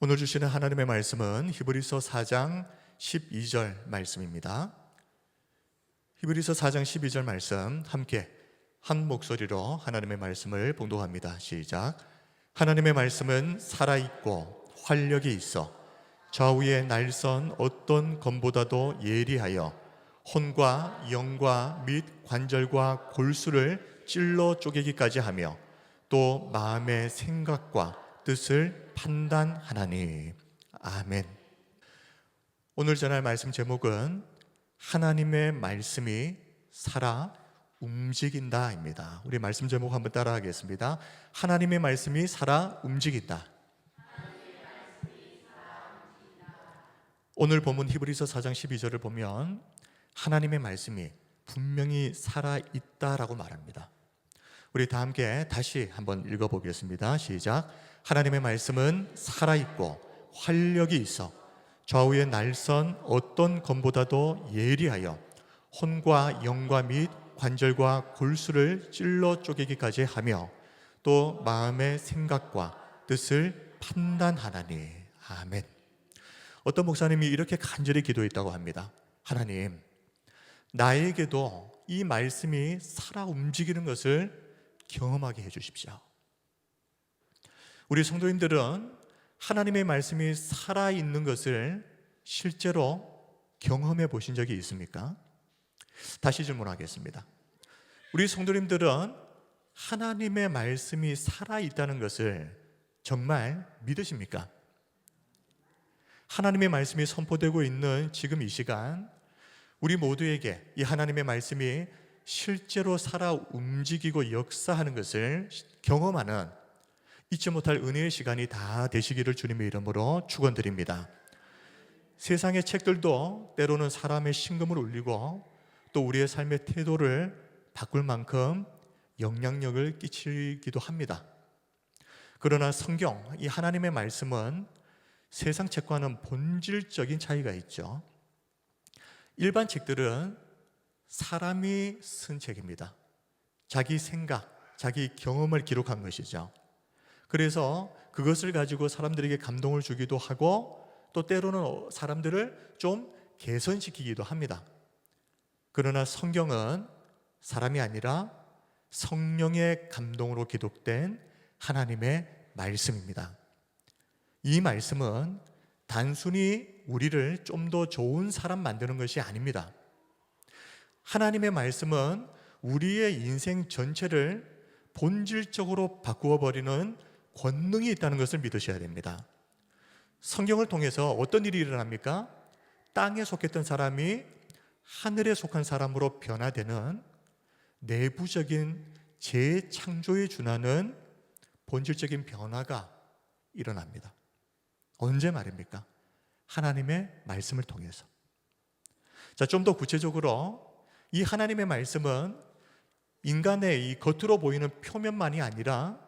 오늘 주시는 하나님의 말씀은 히브리서 4장 12절 말씀입니다. 히브리서 4장 12절 말씀 함께 한 목소리로 하나님의 말씀을 봉독합니다. 시작. 하나님의 말씀은 살아있고 활력이 있어 좌우의 날선 어떤 검보다도 예리하여 혼과 영과 및 관절과 골수를 찔러 쪼개기까지 하며 또 마음의 생각과 뜻을 판단하나니. 아멘. 오늘 전할 말씀 제목은 하나님의 말씀이 살아 움직인다입니다. 우리 말씀 제목 한번 따라하겠습니다. 하나님의 말씀이 살아 움직인다. 오늘 본문 히브리서 4장 12절을 보면 하나님의 말씀이 분명히 살아있다라고 말합니다. 우리 다 함께 다시 한번 읽어보겠습니다. 시작. 하나님의 말씀은 살아있고 활력이 있어 좌우의 날선 어떤 검보다도 예리하여 혼과 영과 및 관절과 골수를 찔러 쪼개기까지 하며 또 마음의 생각과 뜻을 판단하나니. 아멘. 어떤 목사님이 이렇게 간절히 기도했다고 합니다. 하나님, 나에게도 이 말씀이 살아 움직이는 것을 경험하게 해주십시오. 우리 성도님들은 하나님의 말씀이 살아있는 것을 실제로 경험해 보신 적이 있습니까? 다시 질문하겠습니다. 우리 성도님들은 하나님의 말씀이 살아있다는 것을 정말 믿으십니까? 하나님의 말씀이 선포되고 있는 지금 이 시간 우리 모두에게 이 하나님의 말씀이 실제로 살아 움직이고 역사하는 것을 경험하는 잊지 못할 은혜의 시간이 다 되시기를 주님의 이름으로 축원드립니다. 세상의 책들도 때로는 사람의 심금을 울리고 또 우리의 삶의 태도를 바꿀 만큼 영향력을 끼치기도 합니다. 그러나 성경, 이 하나님의 말씀은 세상 책과는 본질적인 차이가 있죠. 일반 책들은 사람이 쓴 책입니다. 자기 생각, 자기 경험을 기록한 것이죠. 그래서 그것을 가지고 사람들에게 감동을 주기도 하고 또 때로는 사람들을 좀 개선시키기도 합니다. 그러나 성경은 사람이 아니라 성령의 감동으로 기록된 하나님의 말씀입니다. 이 말씀은 단순히 우리를 좀 더 좋은 사람 만드는 것이 아닙니다. 하나님의 말씀은 우리의 인생 전체를 본질적으로 바꾸어 버리는 권능이 있다는 것을 믿으셔야 됩니다. 성경을 통해서 어떤 일이 일어납니까? 땅에 속했던 사람이 하늘에 속한 사람으로 변화되는 내부적인 재창조에 준하는 본질적인 변화가 일어납니다. 언제 말입니까? 하나님의 말씀을 통해서. 자, 좀 더 구체적으로 이 하나님의 말씀은 인간의 이 겉으로 보이는 표면만이 아니라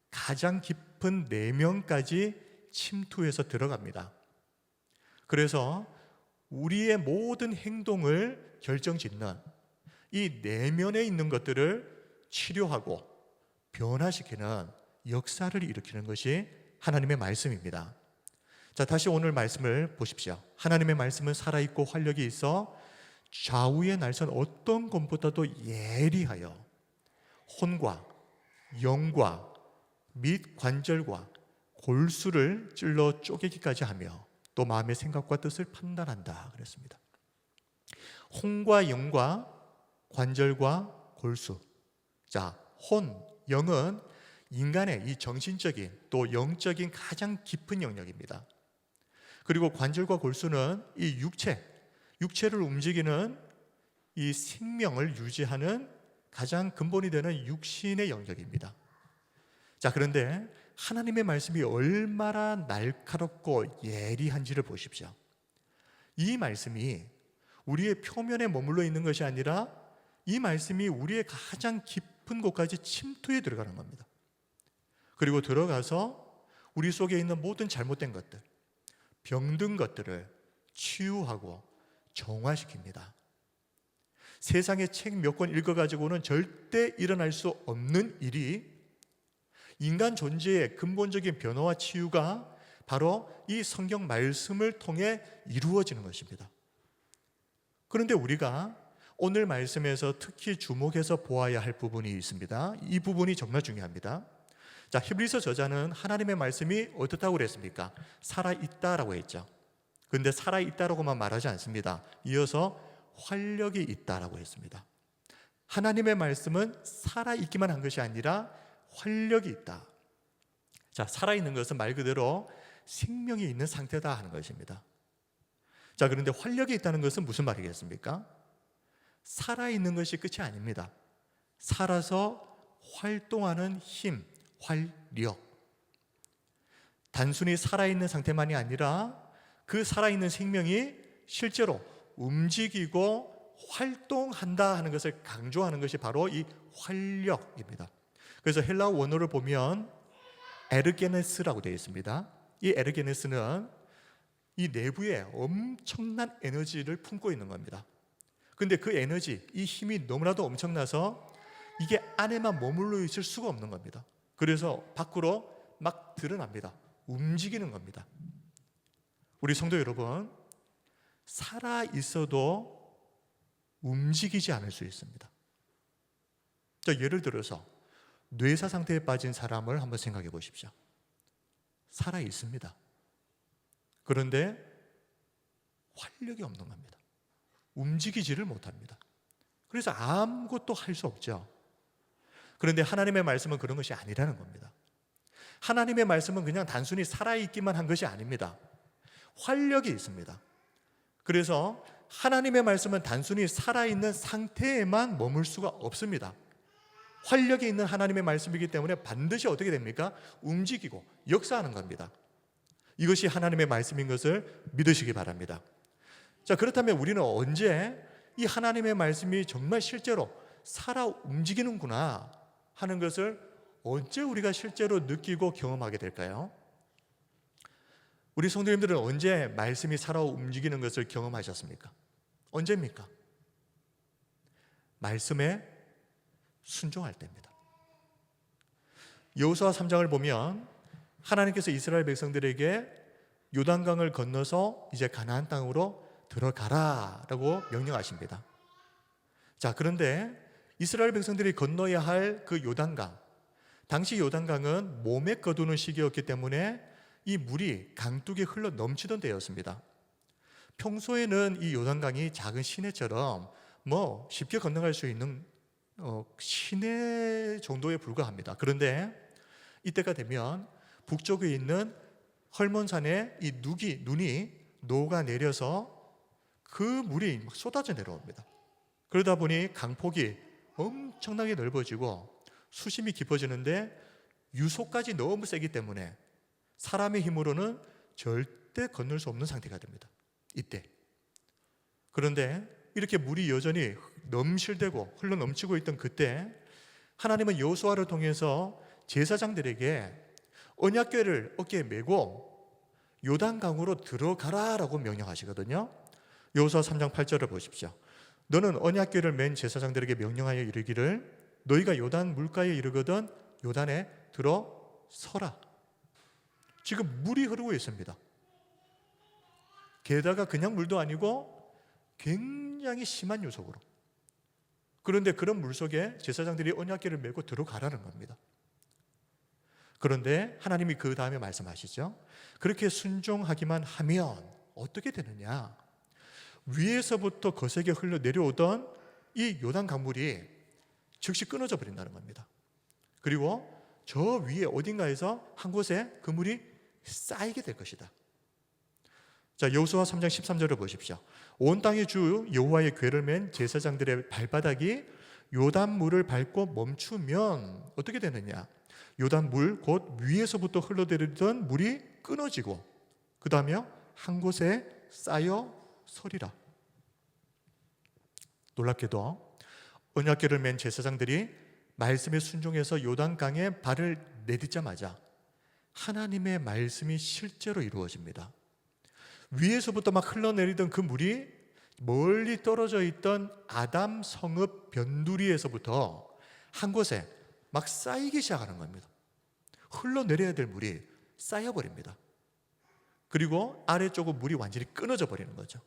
가장 깊은 내면까지 침투해서 들어갑니다. 그래서 우리의 모든 행동을 결정짓는 이 내면에 있는 것들을 치료하고 변화시키는 역사를 일으키는 것이 하나님의 말씀입니다. 자, 다시 오늘 말씀을 보십시오. 하나님의 말씀은 살아있고 활력이 있어 좌우의 날선 어떤 것보다도 예리하여 혼과 영과 및 관절과 골수를 찔러 쪼개기까지 하며 또 마음의 생각과 뜻을 판단한다 그랬습니다. 혼과 영과 관절과 골수. 자, 혼, 영은 인간의 이 정신적인 또 영적인 가장 깊은 영역입니다. 그리고 관절과 골수는 이 육체를 움직이는 이 생명을 유지하는 가장 근본이 되는 육신의 영역입니다. 자, 그런데 하나님의 말씀이 얼마나 날카롭고 예리한지를 보십시오. 이 말씀이 우리의 표면에 머물러 있는 것이 아니라 이 말씀이 우리의 가장 깊은 곳까지 침투해 들어가는 겁니다. 그리고 들어가서 우리 속에 있는 모든 잘못된 것들, 병든 것들을 치유하고 정화시킵니다. 세상의 책 몇 권 읽어가지고는 절대 일어날 수 없는 일이 인간 존재의 근본적인 변화와 치유가 바로 이 성경 말씀을 통해 이루어지는 것입니다. 그런데 우리가 오늘 말씀에서 특히 주목해서 보아야 할 부분이 있습니다. 이 부분이 정말 중요합니다. 자, 히브리서 저자는 하나님의 말씀이 어떻다고 그랬습니까? 살아있다라고 했죠. 그런데 살아있다라고만 말하지 않습니다. 이어서 활력이 있다라고 했습니다. 하나님의 말씀은 살아있기만 한 것이 아니라 활력이 있다. 자, 살아있는 것은 말 그대로 생명이 있는 상태다 하는 것입니다. 자, 그런데 활력이 있다는 것은 무슨 말이겠습니까? 살아있는 것이 끝이 아닙니다. 살아서 활동하는 힘, 활력. 단순히 살아있는 상태만이 아니라 그 살아있는 생명이 실제로 움직이고 활동한다 하는 것을 강조하는 것이 바로 이 활력입니다. 그래서 헬라어 원어를 보면 에르게네스라고 되어 있습니다. 이 에르게네스는 이 내부에 엄청난 에너지를 품고 있는 겁니다. 근데 그 에너지, 이 힘이 너무나도 엄청나서 이게 안에만 머물러 있을 수가 없는 겁니다. 그래서 밖으로 막 드러납니다. 움직이는 겁니다. 우리 성도 여러분, 살아 있어도 움직이지 않을 수 있습니다. 자, 예를 들어서 뇌사 상태에 빠진 사람을 한번 생각해 보십시오. 살아 있습니다. 그런데 활력이 없는 겁니다. 움직이지를 못합니다. 그래서 아무것도 할 수 없죠. 그런데 하나님의 말씀은 그런 것이 아니라는 겁니다. 하나님의 말씀은 그냥 단순히 살아있기만 한 것이 아닙니다. 활력이 있습니다. 그래서 하나님의 말씀은 단순히 살아있는 상태에만 머물 수가 없습니다. 활력이 있는 하나님의 말씀이기 때문에 반드시 어떻게 됩니까? 움직이고 역사하는 겁니다. 이것이 하나님의 말씀인 것을 믿으시기 바랍니다. 자, 그렇다면 우리는 언제 이 하나님의 말씀이 정말 실제로 살아 움직이는구나 하는 것을 언제 우리가 실제로 느끼고 경험하게 될까요? 우리 성도님들은 언제 말씀이 살아 움직이는 것을 경험하셨습니까? 언제입니까? 말씀에 순종할 때입니다. 여호수아 3장을 보면 하나님께서 이스라엘 백성들에게 요단강을 건너서 이제 가나안 땅으로 들어가라라고 명령하십니다. 자, 그런데 이스라엘 백성들이 건너야 할 그 요단강, 당시 요단강은 몸에 거두는 시기였기 때문에 이 물이 강둑에 흘러 넘치던 때였습니다. 평소에는 이 요단강이 작은 시내처럼 쉽게 건너갈 수 있는 시내 정도에 불과합니다. 그런데 이때가 되면 북쪽에 있는 헐몬산에 이 눈이 녹아내려서 그 물이 막 쏟아져 내려옵니다. 그러다 보니 강폭이 엄청나게 넓어지고 수심이 깊어지는데 유속까지 너무 세기 때문에 사람의 힘으로는 절대 건널 수 없는 상태가 됩니다. 이때. 그런데 이렇게 물이 여전히 넘실대고 흘러 넘치고 있던 그때 하나님은 여호수아를 통해서 제사장들에게 언약궤를 어깨에 메고 요단강으로 들어가라라고 명령하시거든요. 여호수아 3장 8절을 보십시오. 너는 언약궤를 맨 제사장들에게 명령하여 이르기를 너희가 요단 물가에 이르거든 요단에 들어서라. 지금 물이 흐르고 있습니다. 게다가 그냥 물도 아니고 굉장히 심한 요속으로. 그런데 그런 물 속에 제사장들이 언약궤를 메고 들어가라는 겁니다. 그런데 하나님이 그 다음에 말씀하시죠. 그렇게 순종하기만 하면 어떻게 되느냐? 위에서부터 거세게 흘러 내려오던 이 요단 강물이 즉시 끊어져 버린다는 겁니다. 그리고 저 위에 어딘가에서 한 곳에 그 물이 쌓이게 될 것이다. 자, 여호수아 3장 13절을 보십시오. 온 땅의 주 여호와의 궤를 맨 제사장들의 발바닥이 요단 물을 밟고 멈추면 어떻게 되느냐? 요단 물 곧 위에서부터 흘러내리던 물이 끊어지고 그 다음에 한 곳에 쌓여 서리라. 놀랍게도 언약궤를 맨 제사장들이 말씀에 순종해서 요단강에 발을 내딛자마자 하나님의 말씀이 실제로 이루어집니다. 위에서부터 막 흘러내리던 그 물이 멀리 떨어져 있던 아담 성읍 변두리에서부터 한 곳에 막 쌓이기 시작하는 겁니다. 흘러내려야 될 물이 쌓여버립니다. 그리고 아래쪽은 물이 완전히 끊어져 버리는 거죠.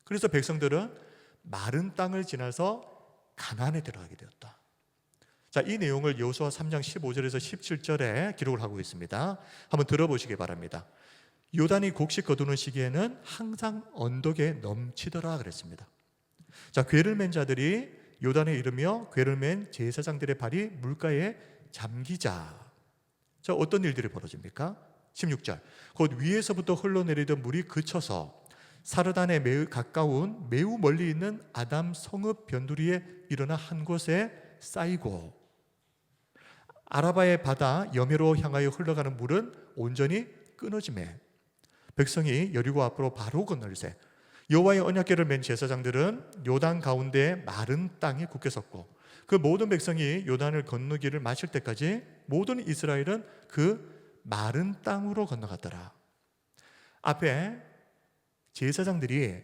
그래서 백성들은 마른 땅을 지나서 가나안에 들어가게 되었다. 자, 이 내용을 여호수아 3장 15절에서 17절에 기록을 하고 있습니다. 한번 들어보시기 바랍니다. 요단이 곡식 거두는 시기에는 항상 언덕에 넘치더라 그랬습니다. 자, 궤를 맨 자들이 요단에 이르며 궤를 맨 제사장들의 발이 물가에 잠기자. 자, 어떤 일들이 벌어집니까? 16절. 곧 위에서부터 흘러내리던 물이 그쳐서 사르단에 매우 가까운 매우 멀리 있는 아담 성읍 변두리에 일어나 한 곳에 쌓이고, 아라바의 바다 여매로 향하여 흘러가는 물은 온전히 끊어지매 백성이 여리고 앞으로 바로 건널세 여호와의 언약궤를 맨 제사장들은 요단 가운데 마른 땅에 굳게 섰고, 그 모든 백성이 요단을 건너기를 마칠 때까지 모든 이스라엘은 그 마른 땅으로 건너갔더라. 앞에 제사장들이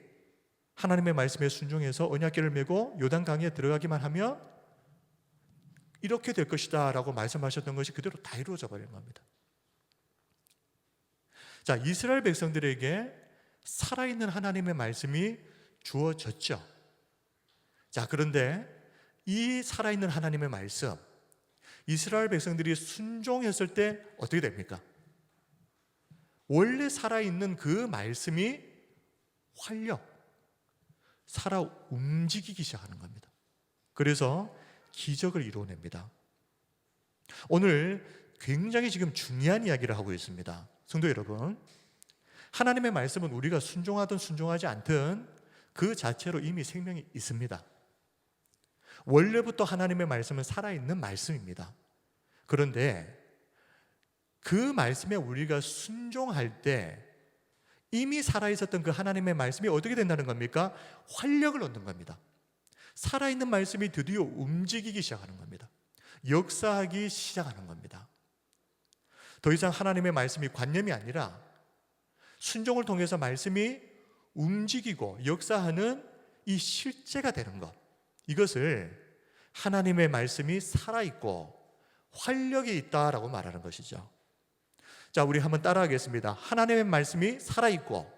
하나님의 말씀에 순종해서 언약궤를 메고 요단강에 들어가기만 하면 이렇게 될 것이다 라고 말씀하셨던 것이 그대로 다 이루어져 버린 겁니다. 자, 이스라엘 백성들에게 살아있는 하나님의 말씀이 주어졌죠. 자, 그런데 이 살아있는 하나님의 말씀, 이스라엘 백성들이 순종했을 때 어떻게 됩니까? 원래 살아있는 그 말씀이 살아 움직이기 시작하는 겁니다. 그래서 기적을 이루어냅니다. 오늘 굉장히 지금 중요한 이야기를 하고 있습니다. 성도 여러분, 하나님의 말씀은 우리가 순종하든 순종하지 않든 그 자체로 이미 생명이 있습니다. 원래부터 하나님의 말씀은 살아있는 말씀입니다. 그런데 그 말씀에 우리가 순종할 때 이미 살아있었던 그 하나님의 말씀이 어떻게 된다는 겁니까? 활력을 얻는 겁니다. 살아있는 말씀이 드디어 움직이기 시작하는 겁니다. 역사하기 시작하는 겁니다. 더 이상 하나님의 말씀이 관념이 아니라 순종을 통해서 말씀이 움직이고 역사하는 이 실제가 되는 것, 이것을 하나님의 말씀이 살아있고 활력이 있다라고 말하는 것이죠. 자, 우리 한번 따라하겠습니다. 하나님의 말씀이 살아있고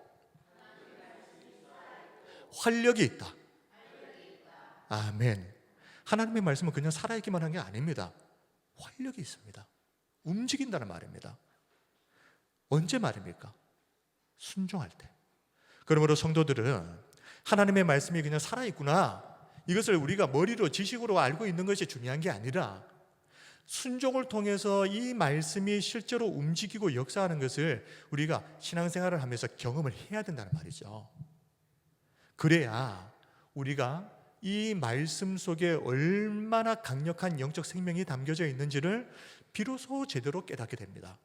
활력이 있다. 아멘. 하나님의 말씀은 그냥 살아있기만 한 게 아닙니다. 활력이 있습니다. 움직인다는 말입니다. 언제 말입니까? 순종할 때. 그러므로 성도들은 하나님의 말씀이 그냥 살아있구나, 이것을 우리가 머리로 지식으로 알고 있는 것이 중요한 게 아니라 순종을 통해서 이 말씀이 실제로 움직이고 역사하는 것을 우리가 신앙생활을 하면서 경험을 해야 된다는 말이죠. 그래야 우리가 이 말씀 속에 얼마나 강력한 영적 생명이 담겨져 있는지를 비로소 제대로 깨닫게 됩니다.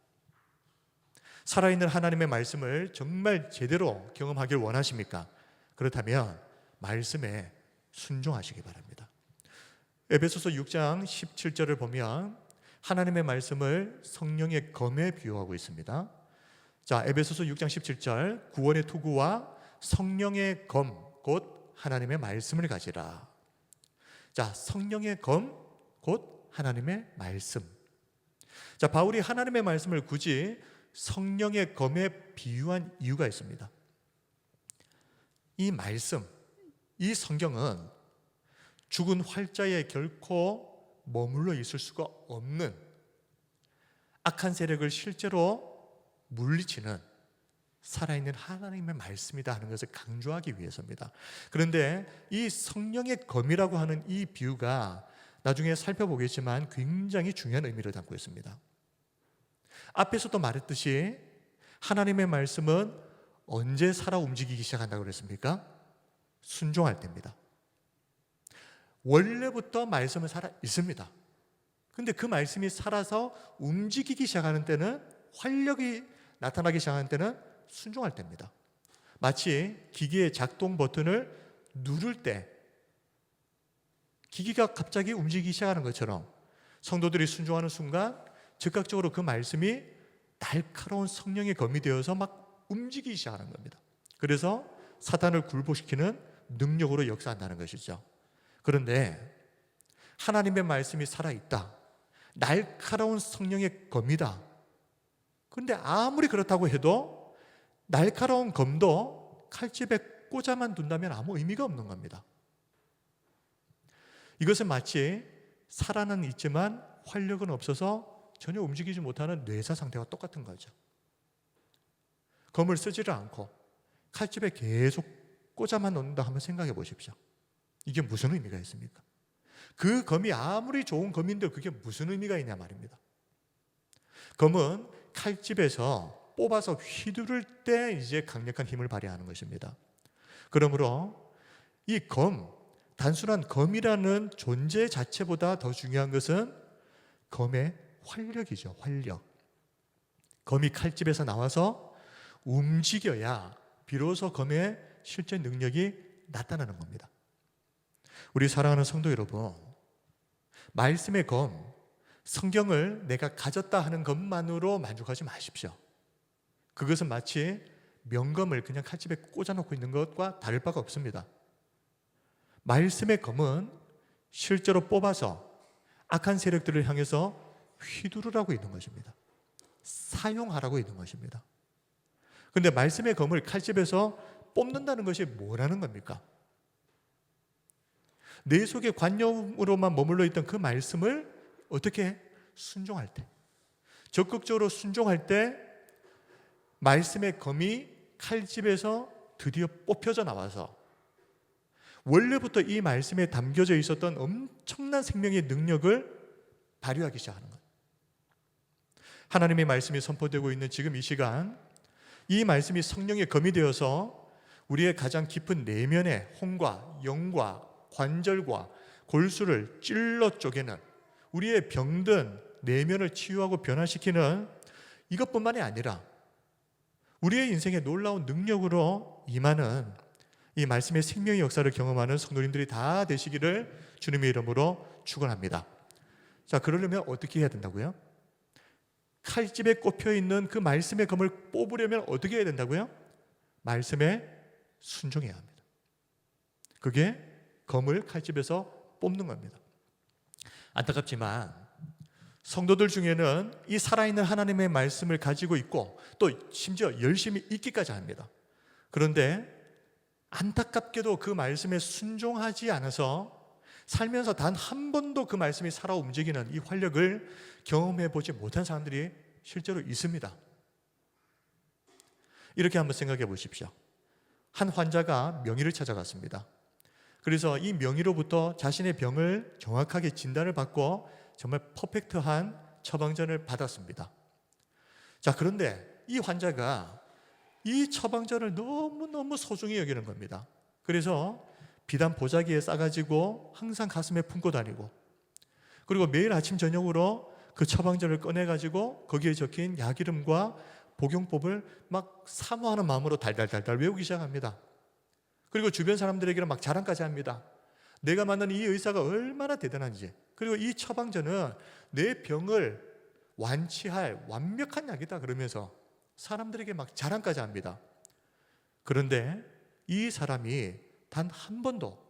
살아있는 하나님의 말씀을 정말 제대로 경험하길 원하십니까? 그렇다면 말씀에 순종하시기 바랍니다. 에베소서 6장 17절을 보면 하나님의 말씀을 성령의 검에 비유하고 있습니다. 자, 에베소서 6장 17절, 구원의 투구와 성령의 검, 곧 하나님의 말씀을 가지라. 자, 성령의 검, 곧 하나님의 말씀. 자, 바울이 하나님의 말씀을 굳이 성령의 검에 비유한 이유가 있습니다. 이 말씀, 이 성경은 죽은 활자에 결코 머물러 있을 수가 없는 악한 세력을 실제로 물리치는 살아있는 하나님의 말씀이다 하는 것을 강조하기 위해서입니다. 그런데 이 성령의 검이라고 하는 이 비유가 나중에 살펴보겠지만 굉장히 중요한 의미를 담고 있습니다. 앞에서도 말했듯이 하나님의 말씀은 언제 살아 움직이기 시작한다고 그랬습니까? 순종할 때입니다. 원래부터 말씀은 살아 있습니다. 근데 그 말씀이 살아서 움직이기 시작하는 때는, 활력이 나타나기 시작하는 때는 순종할 때입니다. 마치 기기의 작동 버튼을 누를 때 기기가 갑자기 움직이기 시작하는 것처럼 성도들이 순종하는 순간 즉각적으로 그 말씀이 날카로운 성령의 검이 되어서 막 움직이기 시작하는 겁니다. 그래서 사탄을 굴복시키는 능력으로 역사한다는 것이죠. 그런데 하나님의 말씀이 살아있다, 날카로운 성령의 검이다. 그런데 아무리 그렇다고 해도 날카로운 검도 칼집에 꽂아만 둔다면 아무 의미가 없는 겁니다. 이것은 마치 살아는 있지만 활력은 없어서 전혀 움직이지 못하는 뇌사 상태와 똑같은 거죠. 검을 쓰지를 않고 칼집에 계속 꽂아만 놓는다 하면 생각해 보십시오. 이게 무슨 의미가 있습니까? 그 검이 아무리 좋은 검인데 그게 무슨 의미가 있냐 말입니다. 검은 칼집에서 뽑아서 휘두를 때 이제 강력한 힘을 발휘하는 것입니다. 그러므로 이 검, 단순한 검이라는 존재 자체보다 더 중요한 것은 검의 활력이죠. 활력. 검이 칼집에서 나와서 움직여야 비로소 검의 실제 능력이 나타나는 겁니다. 우리 사랑하는 성도 여러분, 말씀의 검, 성경을 내가 가졌다 하는 것만으로 만족하지 마십시오. 그것은 마치 명검을 그냥 칼집에 꽂아놓고 있는 것과 다를 바가 없습니다. 말씀의 검은 실제로 뽑아서 악한 세력들을 향해서 휘두르라고 있는 것입니다. 사용하라고 있는 것입니다. 그런데 말씀의 검을 칼집에서 뽑는다는 것이 뭐라는 겁니까? 내 속에 관념으로만 머물러 있던 그 말씀을 어떻게 순종할 때, 적극적으로 순종할 때 말씀의 검이 칼집에서 드디어 뽑혀져 나와서 원래부터 이 말씀에 담겨져 있었던 엄청난 생명의 능력을 발휘하기 시작하는 것. 하나님의 말씀이 선포되고 있는 지금 이 시간, 이 말씀이 성령의 검이 되어서 우리의 가장 깊은 내면의 혼과 영과 관절과 골수를 찔러 쪼개는, 우리의 병든 내면을 치유하고 변화시키는 이것뿐만이 아니라 우리의 인생에 놀라운 능력으로 임하는 이 말씀의 생명의 역사를 경험하는 성도님들이 다 되시기를 주님의 이름으로 축원합니다. 자, 그러려면 어떻게 해야 된다고요? 칼집에 꼽혀 있는 그 말씀의 검을 뽑으려면 어떻게 해야 된다고요? 말씀에 순종해야 합니다. 그게 검을 칼집에서 뽑는 겁니다. 안타깝지만 성도들 중에는 이 살아있는 하나님의 말씀을 가지고 있고 또 심지어 열심히 읽기까지 합니다. 그런데 안타깝게도 그 말씀에 순종하지 않아서 살면서 단 한 번도 그 말씀이 살아 움직이는 이 활력을 경험해 보지 못한 사람들이 실제로 있습니다. 이렇게 한번 생각해 보십시오. 한 환자가 명의를 찾아갔습니다. 그래서 이 명의로부터 자신의 병을 정확하게 진단을 받고 정말 퍼펙트한 처방전을 받았습니다. 자, 그런데 이 환자가 이 처방전을 너무너무 소중히 여기는 겁니다. 그래서 비단 보자기에 싸가지고 항상 가슴에 품고 다니고, 그리고 매일 아침 저녁으로 그 처방전을 꺼내가지고 거기에 적힌 약 이름과 복용법을 막 사모하는 마음으로 달달달달 외우기 시작합니다. 그리고 주변 사람들에게는 막 자랑까지 합니다. 내가 만난 이 의사가 얼마나 대단한지, 그리고 이 처방전은 내 병을 완치할 완벽한 약이다 그러면서 사람들에게 막 자랑까지 합니다. 그런데 이 사람이 단 한 번도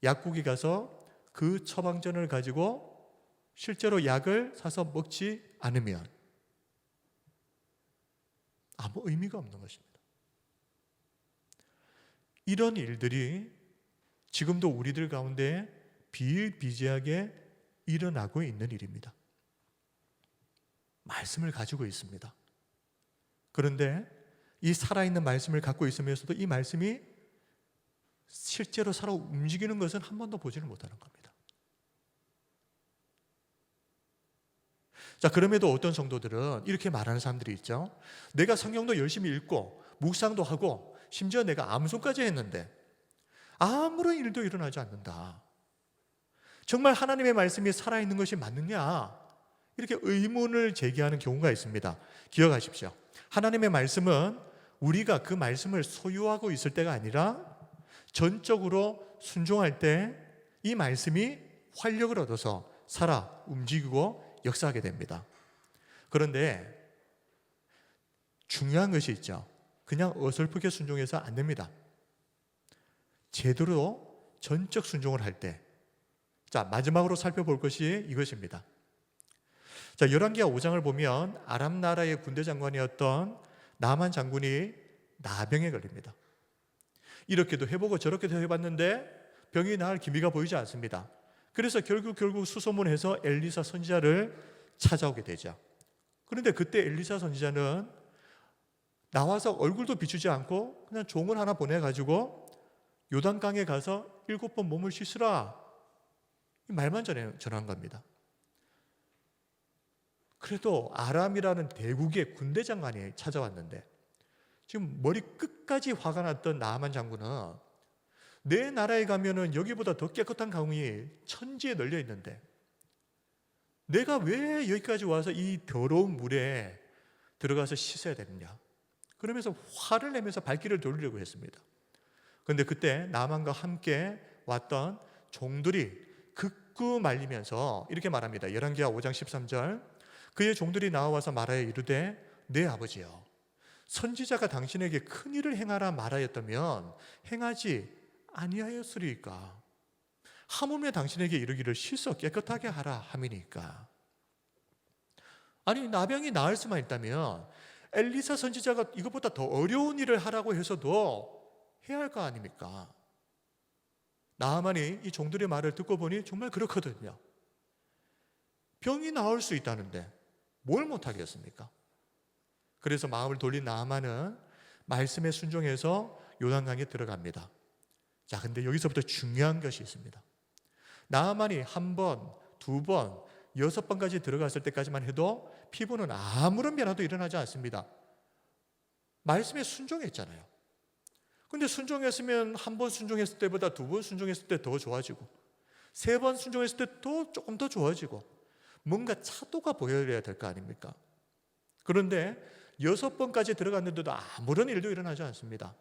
약국에 가서 그 처방전을 가지고 실제로 약을 사서 먹지 않으면 아무 의미가 없는 것입니다. 이런 일들이 지금도 우리들 가운데 비일비재하게 일어나고 있는 일입니다. 말씀을 가지고 있습니다. 그런데 이 살아있는 말씀을 갖고 있으면서도 이 말씀이 실제로 살아 움직이는 것은 한 번도 보지를 못하는 겁니다. 자, 그럼에도 어떤 성도들은 이렇게 말하는 사람들이 있죠. 내가 성경도 열심히 읽고 묵상도 하고 심지어 내가 암송까지 했는데 아무런 일도 일어나지 않는다. 정말 하나님의 말씀이 살아있는 것이 맞느냐? 이렇게 의문을 제기하는 경우가 있습니다. 기억하십시오. 하나님의 말씀은 우리가 그 말씀을 소유하고 있을 때가 아니라 전적으로 순종할 때 이 말씀이 활력을 얻어서 살아 움직이고 역사하게 됩니다. 그런데 중요한 것이 있죠. 그냥 어설프게 순종해서 안 됩니다. 제대로 전적 순종을 할 때, 자, 마지막으로 살펴볼 것이 이것입니다. 자, 열왕기하 5장을 보면 아람 나라의 군대 장관이었던 나만 장군이 나병에 걸립니다. 이렇게도 해보고 저렇게도 해봤는데 병이 나을 기미가 보이지 않습니다. 그래서 결국 수소문해서 엘리사 선지자를 찾아오게 되죠. 그런데 그때 엘리사 선지자는 나와서 얼굴도 비추지 않고 그냥 종을 하나 보내가지고 요단강에 가서 7번 몸을 씻으라, 이 말만 전한 겁니다. 그래도 아람이라는 대국의 군대 장관이 찾아왔는데 지금 머리 끝까지 화가 났던 나아만 장군은 내 나라에 가면은 여기보다 더 깨끗한 강이 천지에 널려 있는데 내가 왜 여기까지 와서 이 더러운 물에 들어가서 씻어야 되느냐, 그러면서 화를 내면서 발길을 돌리려고 했습니다. 그런데 그때 나만과 함께 왔던 종들이 극구 말리면서 이렇게 말합니다. 열왕기하 5장 13절, 그의 종들이 나와서 말하여 이르되 내 아버지여, 선지자가 당신에게 큰 일을 행하라 말하였다면 행하지 아니하였으리까? 하물며 당신에게 이르기를 씻어 깨끗하게 하라 함이니까. 아니, 나병이 나을 수만 있다면 엘리사 선지자가 이것보다 더 어려운 일을 하라고 해서도 해야 할 거 아닙니까? 나아만이 이 종들의 말을 듣고 보니 정말 그렇거든요. 병이 나을 수 있다는데 뭘 못하겠습니까? 그래서 마음을 돌린 나아만은 말씀에 순종해서 요단강에 들어갑니다. 자, 근데 여기서부터 중요한 것이 있습니다. 나아만이 1번, 2번, 6번까지 들어갔을 때까지만 해도 피부는 아무런 변화도 일어나지 않습니다. 말씀에 순종했잖아요. 근데 순종했으면 1번 순종했을 때보다 2번 순종했을 때 더 좋아지고 3번 순종했을 때 또 조금 더 좋아지고 뭔가 차도가 보여야 될 거 아닙니까? 그런데 6번까지 들어갔는데도 아무런 일도 일어나지 않습니다.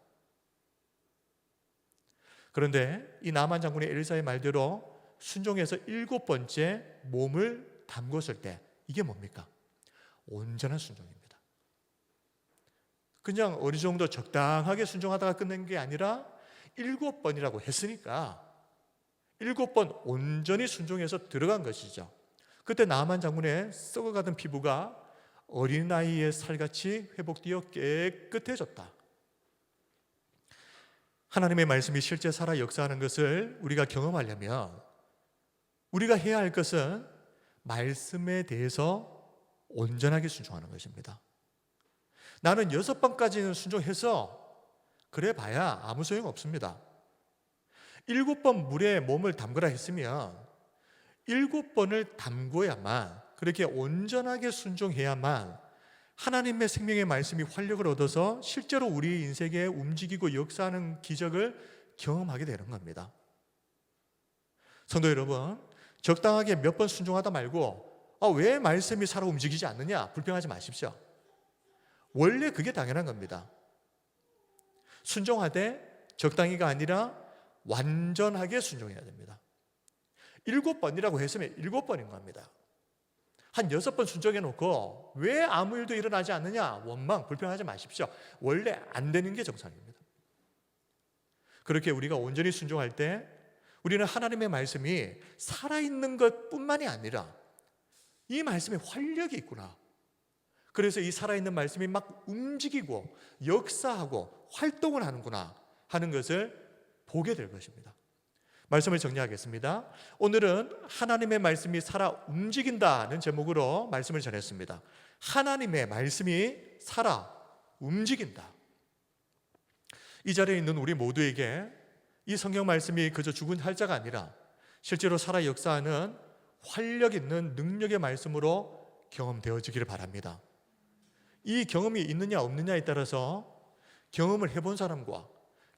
그런데 이 나만 장군의 엘리사의 말대로 순종해서 7번째 몸을 담궜을 때 이게 뭡니까? 온전한 순종입니다. 그냥 어느 정도 적당하게 순종하다가 끝낸 게 아니라 7번이라고 했으니까 7번 온전히 순종해서 들어간 것이죠. 그때 나만 장군의 썩어가던 피부가 어린아이의 살같이 회복되어 깨끗해졌다. 하나님의 말씀이 실제 살아 역사하는 것을 우리가 경험하려면 우리가 해야 할 것은 말씀에 대해서 온전하게 순종하는 것입니다. 나는 6번까지는 순종해서 그래 봐야 아무 소용 없습니다. 7번 물에 몸을 담그라 했으면 7번을 담궈야만, 그렇게 온전하게 순종해야만 하나님의 생명의 말씀이 활력을 얻어서 실제로 우리 인생에 움직이고 역사하는 기적을 경험하게 되는 겁니다. 성도 여러분, 적당하게 몇 번 순종하다 말고 왜 말씀이 살아 움직이지 않느냐 불평하지 마십시오. 원래 그게 당연한 겁니다. 순종하되 적당히가 아니라 완전하게 순종해야 됩니다. 7번이라고 했으면 7번인 겁니다. 한 6번 순종해 놓고 왜 아무 일도 일어나지 않느냐 원망, 불평하지 마십시오. 원래 안 되는 게 정상입니다. 그렇게 우리가 온전히 순종할 때 우리는 하나님의 말씀이 살아있는 것뿐만이 아니라 이 말씀에 활력이 있구나, 그래서 이 살아있는 말씀이 막 움직이고 역사하고 활동을 하는구나 하는 것을 보게 될 것입니다. 말씀을 정리하겠습니다. 오늘은 하나님의 말씀이 살아 움직인다는 제목으로 말씀을 전했습니다. 하나님의 말씀이 살아 움직인다. 이 자리에 있는 우리 모두에게 이 성경 말씀이 그저 죽은 할자가 아니라 실제로 살아 역사하는 활력 있는 능력의 말씀으로 경험되어지기를 바랍니다. 이 경험이 있느냐 없느냐에 따라서 경험을 해본 사람과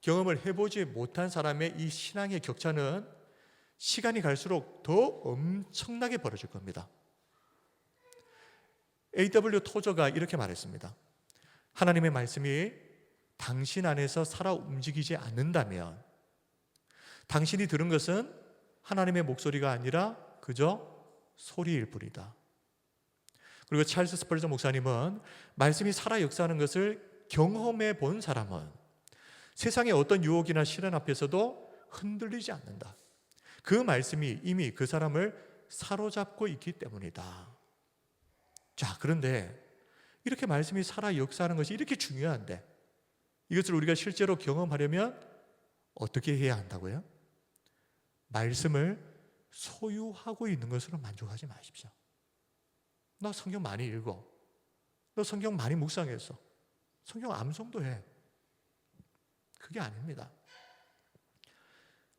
경험을 해보지 못한 사람의 이 신앙의 격차는 시간이 갈수록 더 엄청나게 벌어질 겁니다. A.W. 토저가 이렇게 말했습니다. 하나님의 말씀이 당신 안에서 살아 움직이지 않는다면 당신이 들은 것은 하나님의 목소리가 아니라 그저 소리일 뿐이다. 그리고 찰스 스펄전 목사님은 말씀이 살아 역사하는 것을 경험해 본 사람은 세상의 어떤 유혹이나 시련 앞에서도 흔들리지 않는다. 그 말씀이 이미 그 사람을 사로잡고 있기 때문이다. 자, 그런데 이렇게 말씀이 살아 역사하는 것이 이렇게 중요한데 이것을 우리가 실제로 경험하려면 어떻게 해야 한다고요? 말씀을 소유하고 있는 것으로 만족하지 마십시오. 나 성경 많이 읽어. 너 성경 많이 묵상했어. 성경 암송도 해. 그게 아닙니다.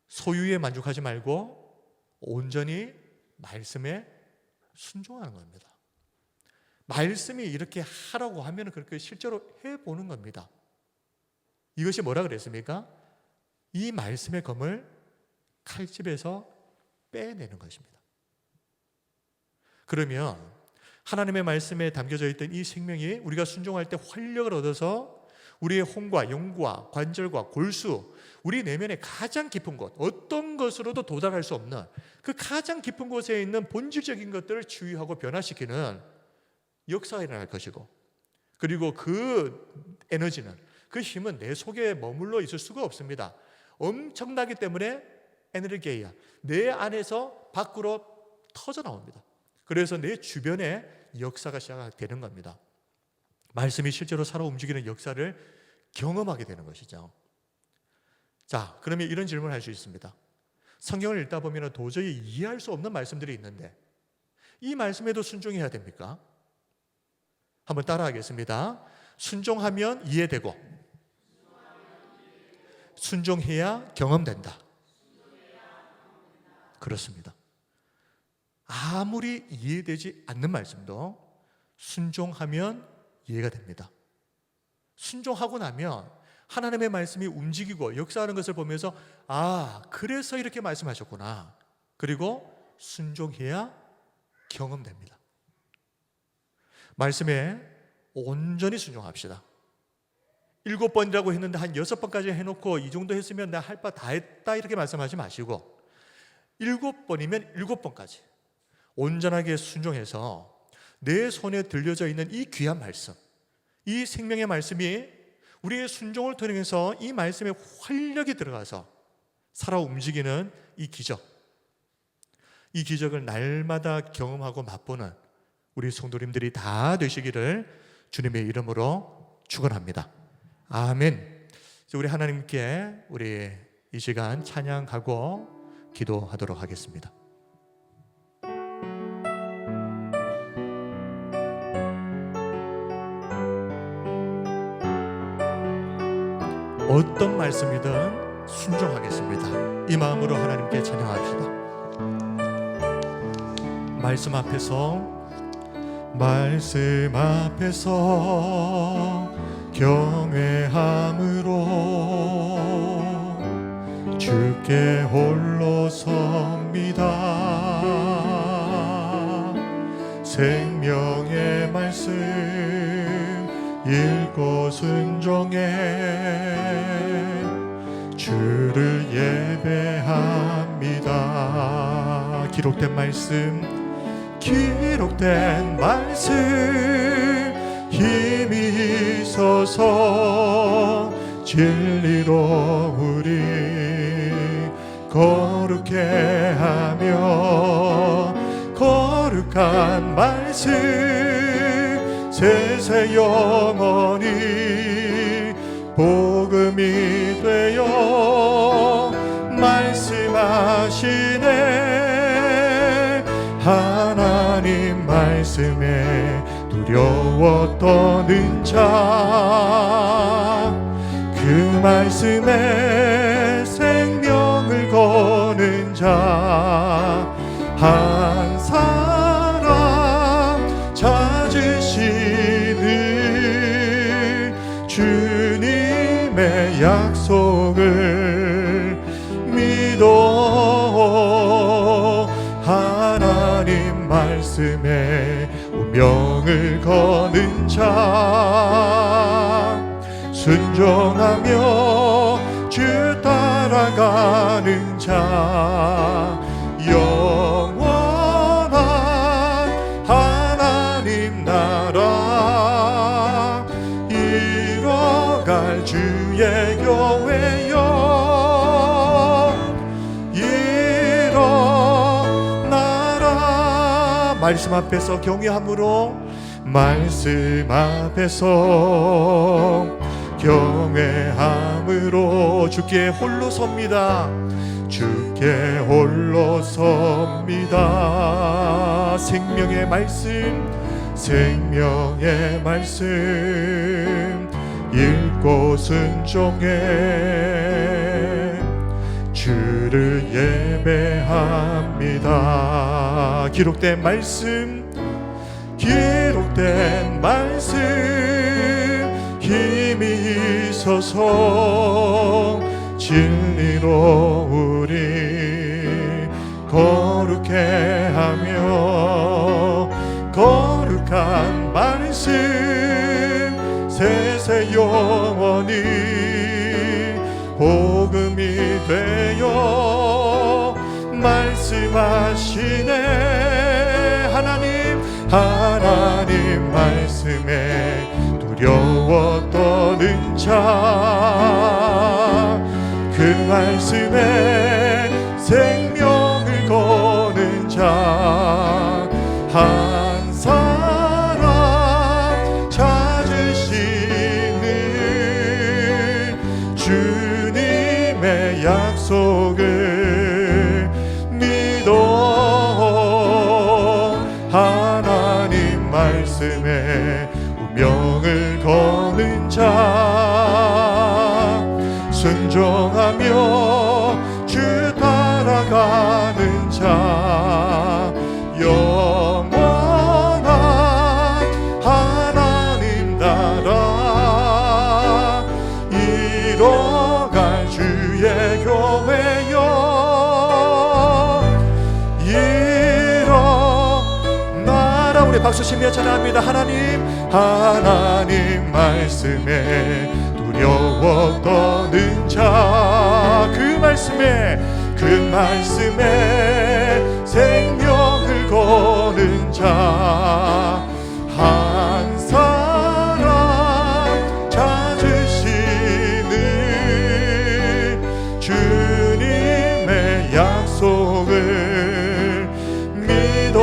소유에 만족하지 말고 온전히 말씀에 순종하는 겁니다. 말씀이 이렇게 하라고 하면 그렇게 실제로 해보는 겁니다. 이것이 뭐라 그랬습니까? 이 말씀의 검을 칼집에서 빼내는 것입니다. 그러면 하나님의 말씀에 담겨져 있던 이 생명이 우리가 순종할 때 활력을 얻어서 우리의 혼과 영과 관절과 골수, 우리 내면의 가장 깊은 곳, 어떤 것으로도 도달할 수 없는 그 가장 깊은 곳에 있는 본질적인 것들을 치유하고 변화시키는 역사가 일어날 것이고, 그리고 그 에너지는, 그 힘은 내 속에 머물러 있을 수가 없습니다. 엄청나기 때문에 에너르게이아, 내 안에서 밖으로 터져 나옵니다. 그래서 내 주변에 역사가 시작되는 겁니다. 말씀이 실제로 살아 움직이는 역사를 경험하게 되는 것이죠. 자, 그러면 이런 질문을 할 수 있습니다. 성경을 읽다 보면 도저히 이해할 수 없는 말씀들이 있는데 이 말씀에도 순종해야 됩니까? 한번 따라하겠습니다. 순종하면 이해되고 순종해야 경험된다. 그렇습니다. 아무리 이해되지 않는 말씀도 순종하면 이해가 됩니다. 순종하고 나면 하나님의 말씀이 움직이고 역사하는 것을 보면서 아, 그래서 이렇게 말씀하셨구나. 그리고 순종해야 경험됩니다. 말씀에 온전히 순종합시다. 7번이라고 했는데 한 6번까지 해놓고 이 정도 했으면 내가 할 바 다 했다 이렇게 말씀하지 마시고 7번이면 7번까지 온전하게 순종해서 내 손에 들려져 있는 이 귀한 말씀, 이 생명의 말씀이 우리의 순종을 통해서 이 말씀에 활력이 들어가서 살아 움직이는 이 기적을 날마다 경험하고 맛보는 우리 성도님들이 다 되시기를 주님의 이름으로 축원합니다. 아멘. 우리 하나님께 우리 이 시간 찬양하고 기도하도록 하겠습니다. 어떤 말씀이든 순종하겠습니다. 이 마음으로 하나님께 찬양합시다. 말씀 앞에서 경외함으로 주께 홀로 섭니다. 생명의 말씀 읽고 순종해 주를 예배합니다. 기록된 말씀 힘이 있어서 진리로 우리 거룩해 하며 거룩한 말씀 세세 영원히 복음이 되어 말씀하시네. 하나님 말씀에 두려워 떠는 자, 그 말씀에 생명을 거는 자, 한 사람 찾으시는 주님의 약속을 믿어 하나님 말씀에 운명을 거는 자, 순종하며 주 따라가는 자, 영원한 하나님 나라 이뤄갈 주의 교회여 일어나라. 말씀 앞에서 경외함으로 말씀 앞에서 경외함으로 주께 홀로 섭니다. 주께 홀로 섭니다. 생명의 말씀, 생명의 말씀 읽고 순종해 주를 예배합니다. 기록된 말씀, 기록된 말씀 힘이 있어서 진리로 우리 거룩해 하며 거룩한 말씀 세세 영원히 복음이 되어 말씀하시네. 하나님 말씀에 두려워 떠는 자, 그 말씀에 생명을 거는 자 한 사람 찾으시는 주님의 약속을 믿어 하나님 말씀에 운명을 거는 자, 순종하며 주 따라가는 자, 영원한 하나님 나라 이뤄갈 주의 교회여 일어나라. 우리 박수 치며 찬양합니다. 하나님 말씀에 두려워 떠는 자, 그 말씀에 생명을 거는 자 한 사람 찾으시는 주님의 약속을 믿어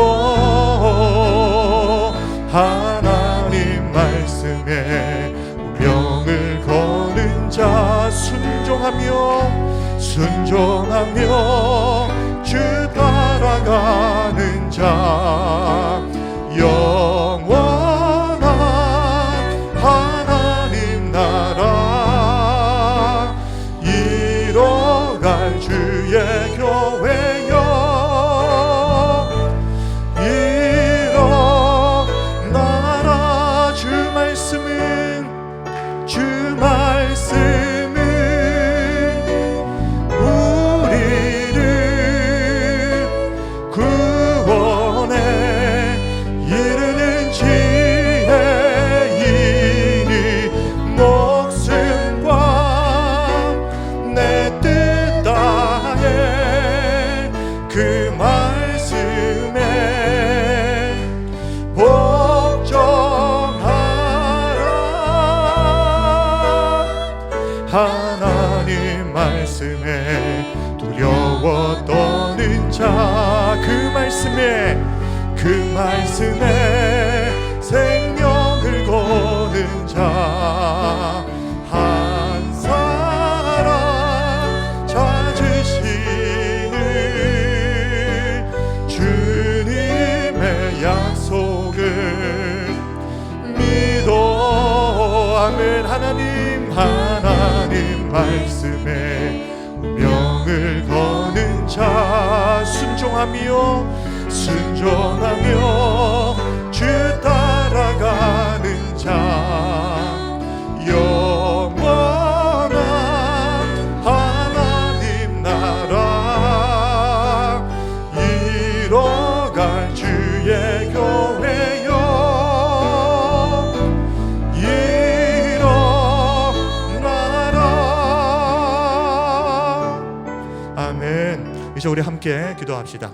하나님 말씀에 운명을 거는 자, 순종하며 주 따라가는 자, 영원한 하나님 나라 이뤄갈 주의 교회여 일어나라. 주 말씀은 그 말씀에 복종하라. 하나님 말씀에 두려워 떠는 자, 그 말씀에 생명을 거는 자 한 사람 찾으시는 주님의 약속을 믿어. 아멘. 하나님 말씀에 운명을 거는 자, 순종하며 주 따라가는 자, 영원한 하나님 나라 이뤄갈 주의 교회여 일어나라. 아멘. 이제 우리 함께 기도합시다.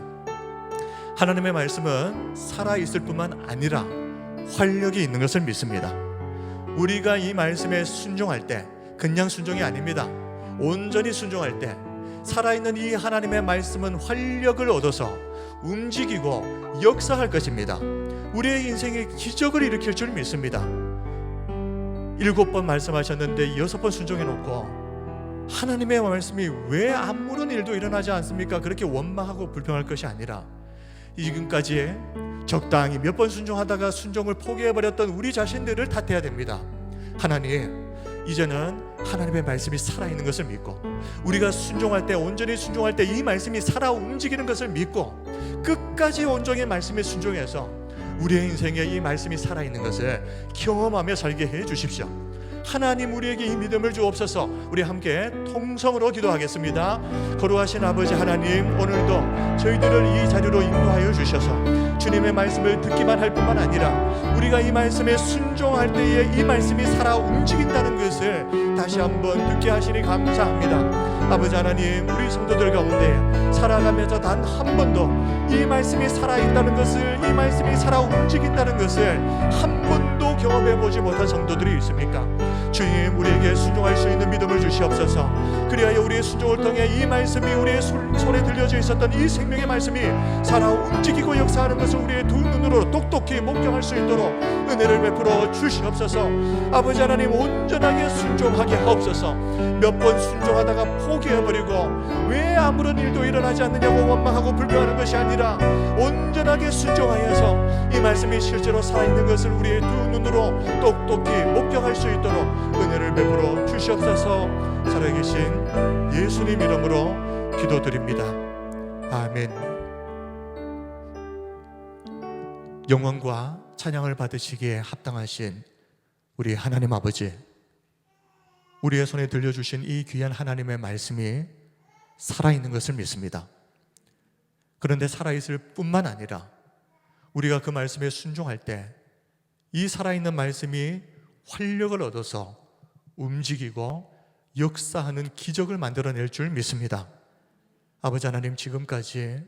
하나님의 말씀은 살아있을 뿐만 아니라 활력이 있는 것을 믿습니다. 우리가 이 말씀에 순종할 때 그냥 순종이 아닙니다. 온전히 순종할 때 살아있는 이 하나님의 말씀은 활력을 얻어서 움직이고 역사할 것입니다. 우리의 인생에 기적을 일으킬 줄 믿습니다. 7번 말씀하셨는데 6번 순종해 놓고 하나님의 말씀이 왜 아무런 일도 일어나지 않습니까? 그렇게 원망하고 불평할 것이 아니라 지금까지 적당히 몇 번 순종하다가 순종을 포기해버렸던 우리 자신들을 탓해야 됩니다. 하나님, 이제는 하나님의 말씀이 살아있는 것을 믿고 우리가 순종할 때, 온전히 순종할 때 이 말씀이 살아 움직이는 것을 믿고 끝까지 온전히 말씀에 순종해서 우리의 인생에 이 말씀이 살아있는 것을 경험하며 살게 해 주십시오. 하나님, 우리에게 이 믿음을 주옵소서. 우리 함께 통성으로 기도하겠습니다. 거룩하신 아버지 하나님, 오늘도 저희들을 이 자리로 인도하여 주셔서 주님의 말씀을 듣기만 할 뿐만 아니라 우리가 이 말씀에 순종할 때에 이 말씀이 살아 움직인다는 것을 다시 한번 듣게 하시니 감사합니다. 아버지 하나님, 우리 성도들 가운데 살아가면서 단 한 번도 이 말씀이 살아있다는 것을, 이 말씀이 살아 움직인다는 것을 한 번도 경험해 보지 못한 성도들이 있습니까? 주님, 우리에게 순종할 수 있는 믿음을 주시옵소서. 그리하여 우리의 순종을 통해 이 말씀이 우리의 손에 들려져 있었던 이 생명의 말씀이 살아 움직이고 역사하는 것을 우리의 두 눈으로 똑똑히 목격할 수 있도록 은혜를 베풀어 주시옵소서. 아버지 하나님, 온전하게 순종하게 하옵소서. 몇 번 순종하다가 포기해버리고 왜 아무런 일도 일어나지 않느냐고 원망하고 불평하는 것이 아니라 온전하게 순종하여서 이 말씀이 실제로 살아있는 것을 우리의 두 눈으로 똑똑히 목격할 수 있도록 은혜를 베풀어 주시옵소서. 살아계신 예수님 이름으로 기도드립니다. 아멘. 영광과 찬양을 받으시기에 합당하신 우리 하나님 아버지, 우리의 손에 들려주신 이 귀한 하나님의 말씀이 살아있는 것을 믿습니다. 그런데 살아있을 뿐만 아니라 우리가 그 말씀에 순종할 때 이 살아있는 말씀이 활력을 얻어서 움직이고 역사하는 기적을 만들어낼 줄 믿습니다. 아버지 하나님, 지금까지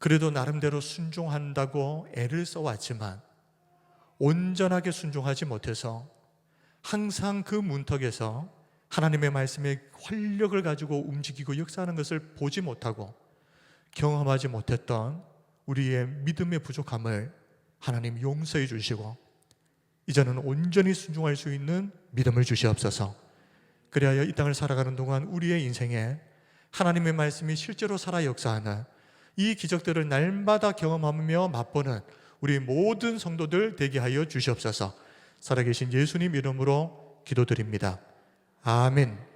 그래도 나름대로 순종한다고 애를 써왔지만 온전하게 순종하지 못해서 항상 그 문턱에서 하나님의 말씀에 활력을 가지고 움직이고 역사하는 것을 보지 못하고 경험하지 못했던 우리의 믿음의 부족함을 하나님 용서해 주시고 이제는 온전히 순종할 수 있는 믿음을 주시옵소서. 그리하여 이 땅을 살아가는 동안 우리의 인생에 하나님의 말씀이 실제로 살아 역사하는 이 기적들을 날마다 경험하며 맛보는 우리 모든 성도들 되게 하여 주시옵소서. 살아계신 예수님 이름으로 기도드립니다. 아멘.